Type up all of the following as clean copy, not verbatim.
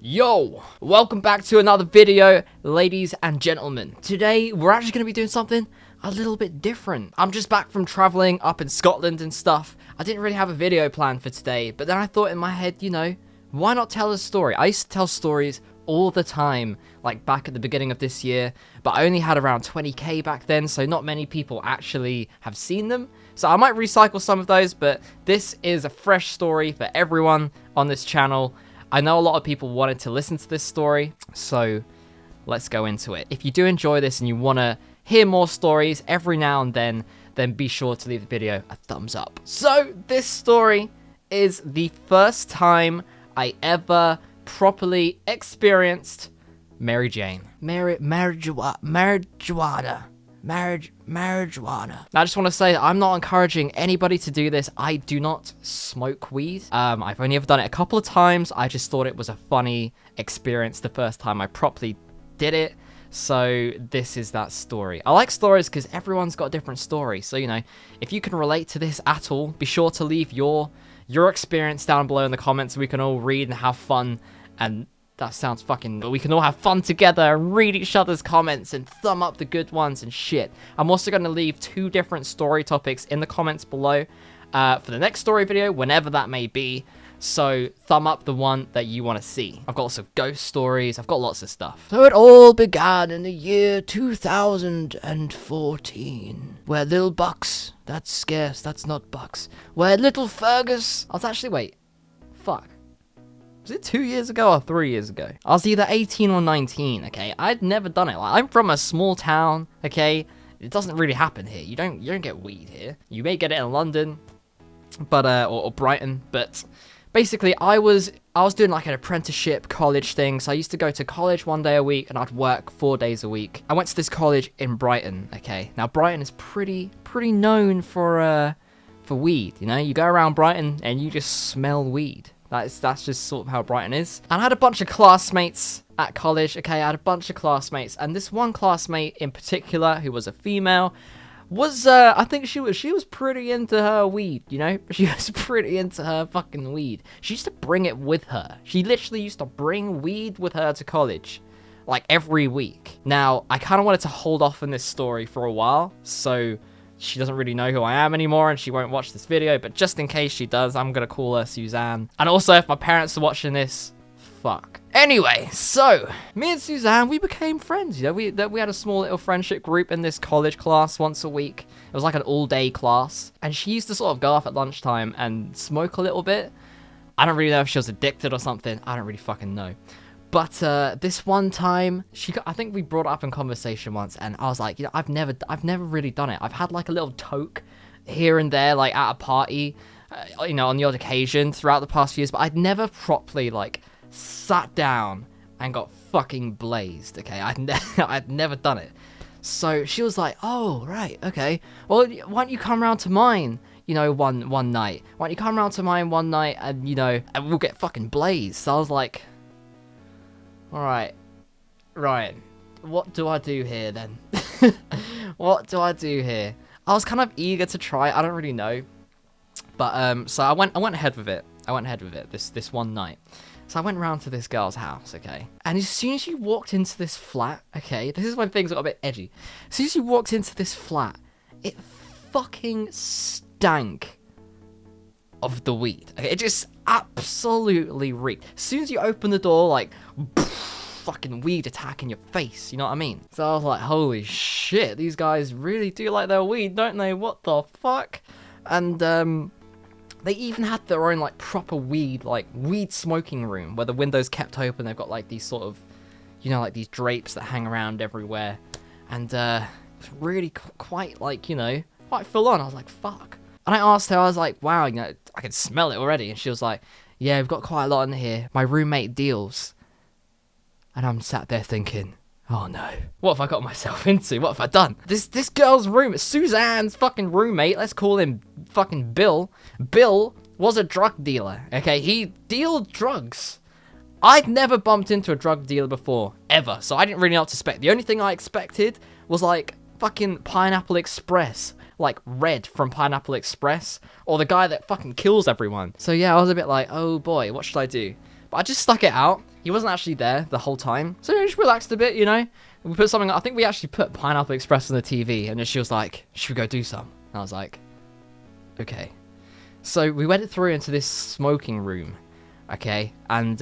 Yo, welcome back to another video, ladies and gentlemen. Today, we're actually going to be doing something a little bit different. I'm just back from traveling up in Scotland and stuff. I didn't really have a video planned for today, but then I thought in my head, why not tell a story? I used to tell stories all the time, like back at the beginning of this year, but I only had around 20k back then, so not many people actually have seen them. So I might recycle some of those, but this is a fresh story for everyone on this channel. I know a lot of people wanted to listen to this story, so let's go into it. If you do enjoy this and you want to hear more stories every now and then be sure to leave the video a thumbs up. So this story is the first time I ever properly experienced Mary Jane. Marijuana. Now, I just want to say that I'm not encouraging anybody to do this. I do not smoke weed. I've only ever done it a couple of times. I just thought it was a funny experience the first time I properly did it. So this is that story. I like stories because everyone's got a different story. So, if you can relate to this at all, be sure to leave your experience down below in the comments. We can all read and have fun. And that sounds fucking... We can all have fun together and read each other's comments and thumb up the good ones and shit. I'm also going to leave 2 different story topics in the comments below for the next story video, whenever that may be. So thumb up the one that you want to see. I've got lots of ghost stories. I've got lots of stuff. So it all began in the year 2014, where little Bucks... That's scarce. That's not Bucks. Where little Fergus... I was actually... Wait. Fuck. Was it 2 years ago or 3 years ago? I was either 18 or 19, okay? I'd never done it. Like, I'm from a small town, okay? It doesn't really happen here. You don't get weed here. You may get it in London, but or Brighton, but basically I was doing like an apprenticeship college thing. So I used to go to college 1 day a week and I'd work 4 days a week. I went to this college in Brighton, okay? Now Brighton is pretty known for weed, You go around Brighton and you just smell weed. That's just sort of how Brighton is. And I had a bunch of classmates at college, okay? I had a bunch of classmates, and this one classmate in particular, who was a female, was, I think she was pretty into her weed, She was pretty into her fucking weed. She used to bring it with her. She literally used to bring weed with her to college, like, every week. Now, I kind of wanted to hold off on this story for a while, so... She doesn't really know who I am anymore, and she won't watch this video, but just in case she does, I'm gonna call her Suzanne. And also, if my parents are watching this, fuck. Anyway, so, me and Suzanne, we became friends, We had a small little friendship group in this college class once a week. It was like an all-day class, and she used to sort of go off at lunchtime and smoke a little bit. I don't really know if she was addicted or something. I don't really fucking know. But this one time, I think we brought it up in conversation once, and I was like, I've never really done it. I've had like a little toke here and there, like at a party, on the odd occasion throughout the past few years, but I'd never properly like sat down and got fucking blazed. Okay, I'd never done it. So she was like, oh right, okay. Well, why don't you come round to mine? One night. Why don't you come round to mine one night and and we'll get fucking blazed. So I was like. Alright, Ryan, what do I do here then? What do I do here? I was kind of eager to try, I don't really know. But, so I went ahead with it. This one night. So I went round to this girl's house, okay? And as soon as you walked into this flat, okay? This is when things got a bit edgy. As soon as you walked into this flat, it fucking stank of the weed. Okay, it just absolutely reeked. As soon as you open the door, like, fucking weed attack in your face, you know what I mean? So I was like, holy shit, these guys really do like their weed, don't they? What the fuck? And they even had their own like proper weed smoking room where the windows kept open. They've got like these sort of, like these drapes that hang around everywhere, and it's really quite like quite full on. I was like, fuck. And I asked her, I was like, wow, I can smell it already. And she was like, yeah, we've got quite a lot in here. My roommate deals. And I'm sat there thinking, oh no, what have I got myself into? What have I done? This girl's roommate, Suzanne's fucking roommate, let's call him fucking Bill. Bill was a drug dealer, okay? He dealed drugs. I'd never bumped into a drug dealer before, ever. So I didn't really know what to expect. The only thing I expected was like fucking Pineapple Express. Like Red from Pineapple Express. Or the guy that fucking kills everyone. So yeah, I was a bit like, oh boy, what should I do? But I just stuck it out. He wasn't actually there the whole time. So we just relaxed a bit, you know. We put something, I think we actually put Pineapple Express on the TV, and then she was like, should we go do some? And I was like, okay. So we went through into this smoking room, okay, and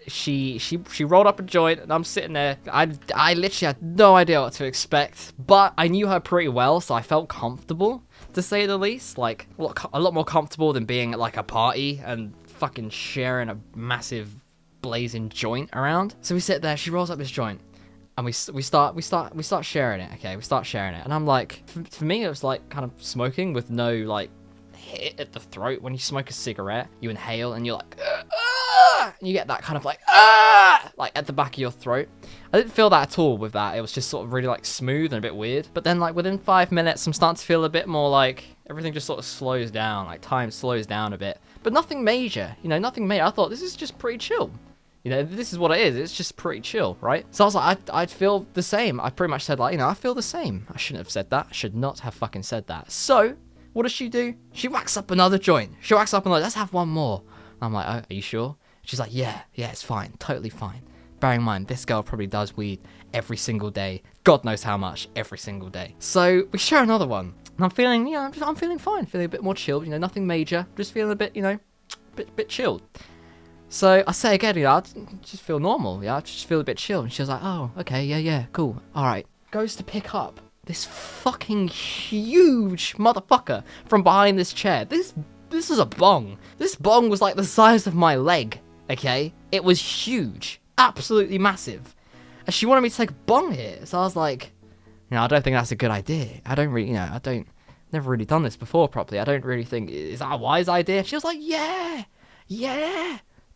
she rolled up a joint, and I'm sitting there. I literally had no idea what to expect, but I knew her pretty well, so I felt comfortable, to say the least. Like, a lot more comfortable than being at like a party and fucking sharing a massive blazing joint around. So we sit there. She rolls up this joint, and we start sharing it. Okay, we start sharing it, and I'm like, for me, it was like kind of smoking with no like hit at the throat. When you smoke a cigarette, you inhale and you're like, and you get that kind of like at the back of your throat. I didn't feel that at all with that. It was just sort of really like smooth and a bit weird. But then like within 5 minutes, I'm starting to feel a bit more like everything just sort of slows down, like time slows down a bit. But nothing major, you know, nothing major. I thought this is just pretty chill. You know, this is what it is. It's just pretty chill, right? So I was like, I'd feel the same. I pretty much said like, you know, I feel the same. I shouldn't have said that. I should not have fucking said that. So what does she do? She whacks up another joint. She whacks up and like, let's have one more. I'm like, oh, are you sure? She's like, yeah, it's fine. Totally fine. Bearing in mind, this girl probably does weed every single day. God knows how much every single day. So we share another one. And I'm feeling, you know, I'm feeling fine. Feeling a bit more chilled, you know, nothing major. Just feeling a bit, you know, bit chilled. So I say again, you know, I just feel normal. Yeah, I just feel a bit chill. And she was like, oh, okay, yeah, cool. All right. Goes to pick up this fucking huge motherfucker from behind this chair. This is a bong. This bong was like the size of my leg, okay? It was huge. Absolutely massive. And she wanted me to take a bong hit. So I was like, you know, I don't think that's a good idea. I don't really, you know, never really done this before properly. I don't really think, is that a wise idea? She was like, yeah,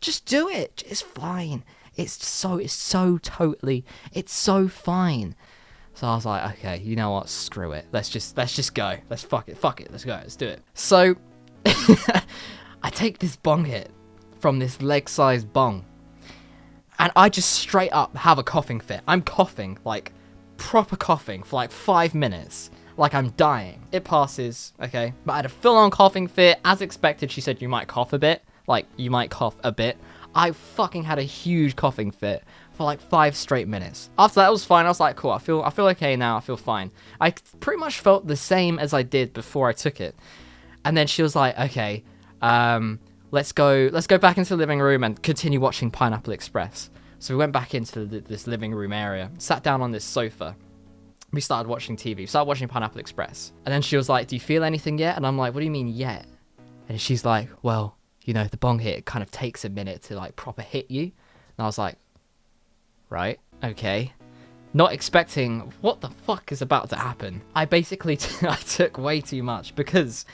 just do it. It's fine. It's so fine. So I was like, okay, you know what? Screw it. Let's just go. Let's fuck it. Let's go. Let's do it. So I take this bong hit from this leg-sized bong, and I just straight up have a coughing fit. I'm coughing, like proper coughing for like 5 minutes, like I'm dying. It passes, okay, but I had a full-on coughing fit. As expected, she said you might cough a bit. Like, you might cough a bit. I fucking had a huge coughing fit for like 5 straight minutes. After that, it was fine. I was like, cool, I feel okay now. I feel fine. I pretty much felt the same as I did before I took it. And then she was like, okay, let's go back into the living room and continue watching Pineapple Express. So we went back into this living room area, sat down on this sofa. We started watching TV. We started watching Pineapple Express. And then she was like, do you feel anything yet? And I'm like, what do you mean yet? And she's like, well, you know, the bong hit kind of takes a minute to like proper hit you. And I was like, right, okay. Not expecting what the fuck is about to happen. I basically I took way too much, because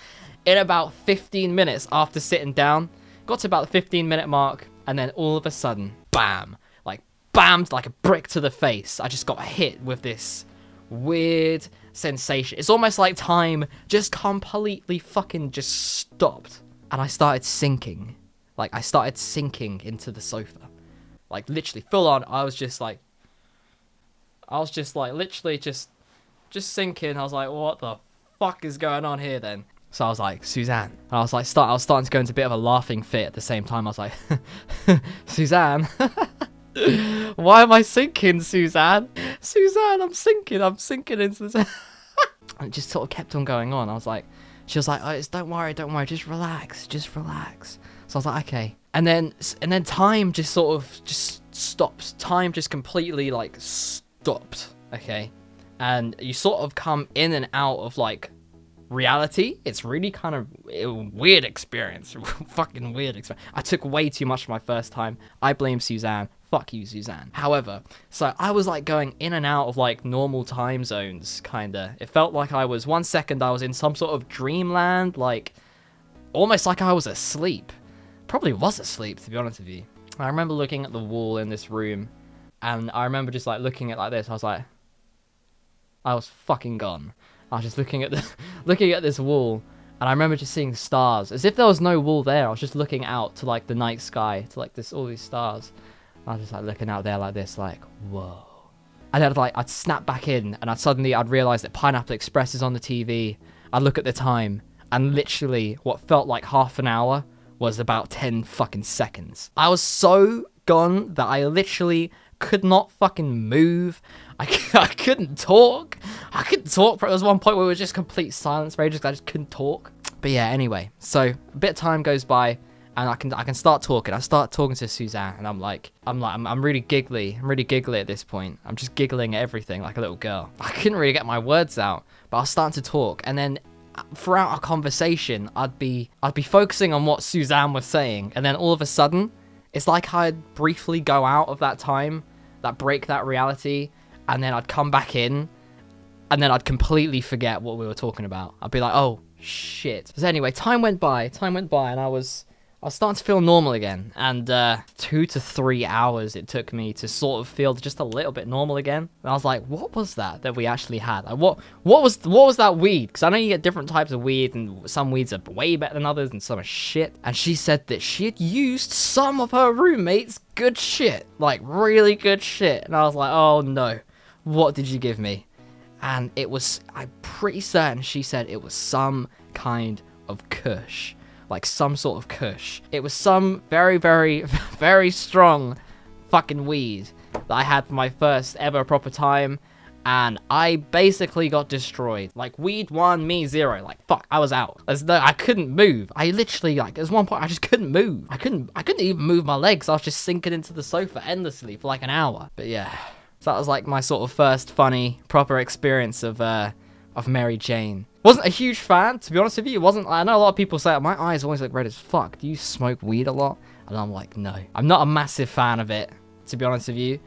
in about 15 minutes after sitting down, got to about the 15-minute mark, and then all of a sudden, bam, like bammed like a brick to the face. I just got hit with this weird sensation. It's almost like time just completely fucking just stopped. And I started sinking. Like, I started sinking into the sofa. Like, literally, full on, I was just like, literally just sinking. I was like, what the fuck is going on here then? So I was like, Suzanne. And I was starting to go into a bit of a laughing fit at the same time. I was like, Suzanne. Why am I sinking, Suzanne? Suzanne, I'm sinking into this. And it just sort of kept on going on. I was like, she was like, oh, don't worry, just relax. So I was like, okay. And then time just sort of just stopped. Time just completely like stopped, okay? And you sort of come in and out of like reality. It's really kind of a weird experience. Fucking weird experience. I took way too much for my first time. I blame Suzanne. Fuck you, Suzanne. However, so I was like going in and out of like normal time zones, kinda. It felt like I was, 1 second I was in some sort of dreamland, like almost like I was asleep. Probably was asleep, to be honest with you. I remember looking at the wall in this room, and I remember just like looking at it like this. I was fucking gone. I was just looking at this wall, and I remember just seeing stars, as if there was no wall there. I was just looking out to like the night sky, to like all these stars. I was just like looking out there like this, like, whoa. And then I'd snap back in, and I'd realize that Pineapple Express is on the TV. I'd look at the time, and literally what felt like half an hour was about 10 fucking seconds. I was so gone that I literally could not fucking move. I couldn't talk. There was one point where it was just complete silence for ages. I just couldn't talk. But yeah, anyway. So a bit of time goes by, and I can start talking. I start talking to Suzanne, and I'm really giggly. I'm really giggly at this point. I'm just giggling at everything like a little girl. I couldn't really get my words out, but I was starting to talk, and then throughout our conversation, I'd be focusing on what Suzanne was saying, and then all of a sudden, it's like I'd briefly go out of that time, that break, that reality, and then I'd come back in, and then I'd completely forget what we were talking about. I'd be like, oh shit. So anyway, time went by, and I was starting to feel normal again, and 2 to 3 hours it took me to sort of feel just a little bit normal again. And I was like, what was that we actually had? Like, what was that weed? Because I know you get different types of weed, and some weeds are way better than others, and some are shit. And she said that she had used some of her roommates' good shit, like really good shit. And I was like, oh no, what did you give me? And it was, I'm pretty certain she said it was some kind of kush. Like some sort of kush. It was some very, very, very strong fucking weed that I had for my first ever proper time. And I basically got destroyed. Like, weed 1, me 0. Like, fuck, I was out. As though I couldn't move. I literally, like, there's one point I just couldn't move. I couldn't even move my legs. I was just sinking into the sofa endlessly for like an hour. But yeah, so that was like my sort of first funny, proper experience of Mary Jane. Wasn't a huge fan, to be honest with you. It wasn't. I know a lot of people say my eyes always look red as fuck. Do you smoke weed a lot? And I'm like, no. I'm not a massive fan of it, to be honest with you.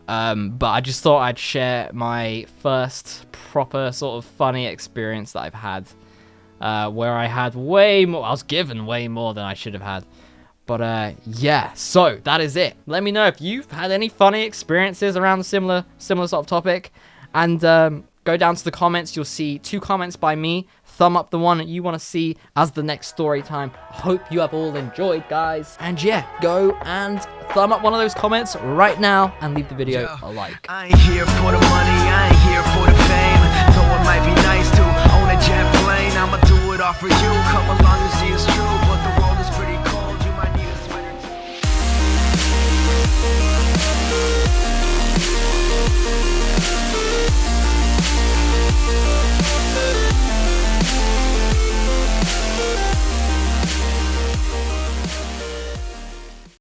But I just thought I'd share my first proper sort of funny experience that I've had, where I had way more. I was given way more than I should have had. But yeah, so that is it. Let me know if you've had any funny experiences around a similar sort of topic, and go down to the comments. You'll see 2 comments by me. Thumb up the one that you want to see as the next story time. Hope you have all enjoyed, guys. And yeah, go and thumb up one of those comments right now and leave the video a like. I ain't here for the money, I ain't here for the fame. Though it might be nice to own a jet plane, I'ma do it all for you.